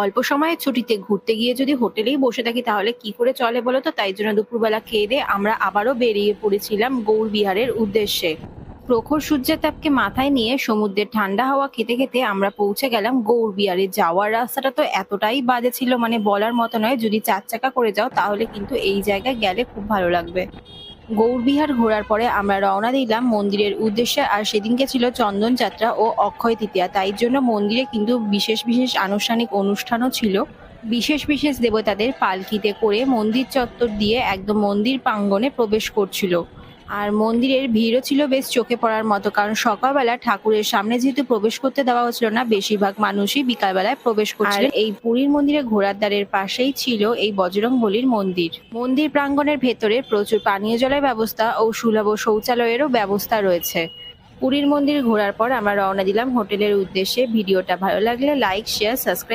অল্প সময়ের ছুটিতে ঘুরতে গিয়ে যদি হোটেলেই বসে থাকি তাহলে কি করে চলে বলো তো? তাই জন্য দুপুরবেলা খেয়ে দিয়ে আমরা আবারও বেরিয়ে পড়েছিলাম গৌড়বিহারের উদ্দেশ্যে। প্রখর সূর্যের তাপকে মাথায় নিয়ে সমুদ্রের ঠান্ডা হাওয়া খেতে খেতে আমরা পৌঁছে গেলাম গৌড়বিহারে। যাওয়ার রাস্তাটা তো এতটাই বাজে ছিল, মানে বলার মতো নয়। যদি 4 চাকা করে যাও তাহলে কিন্তু এই জায়গায় গেলে খুব ভালো লাগবে। গৌড়বিহার ঘোরার পরে আমরা রওনা দিলাম মন্দিরের উদ্দেশ্যে। আর সেদিনকে ছিল চন্দন যাত্রা ও অক্ষয় তৃতীয়া, তাই জন্য মন্দিরে কিন্তু বিশেষ বিশেষ আনুষ্ঠানিক অনুষ্ঠানও ছিল। বিশেষ বিশেষ দেবতাদের পালকিতে করে মন্দির চত্বর দিয়ে একদম মন্দির প্রাঙ্গণে প্রবেশ করছিল। আর মন্দিরের ভিড়ও ছিল বেশ চোখে পড়ার মতো, কারণ সকালবেলা ঠাকুরের সামনে যেহেতু প্রবেশ করতে দেওয়া হচ্ছিল না, বেশিরভাগ মানুষই বিকালবেলায় প্রবেশ করছিল। আর এই পুরীর মন্দিরে ঘোড়ার দ্বারের পাশেই ছিল এই বজরংবলীর মন্দির। মন্দির প্রাঙ্গণের ভেতরে প্রচুর পানীয় জলের ব্যবস্থা ও সুলভ শৌচালয়েরও ব্যবস্থা রয়েছে। পুরীর মন্দির ঘোরার পর আমরা রওনা দিলাম হোটেলের উদ্দেশ্যে। ভিডিওটা ভালো লাগলে লাইক, শেয়ার, সাবস্ক্রাইব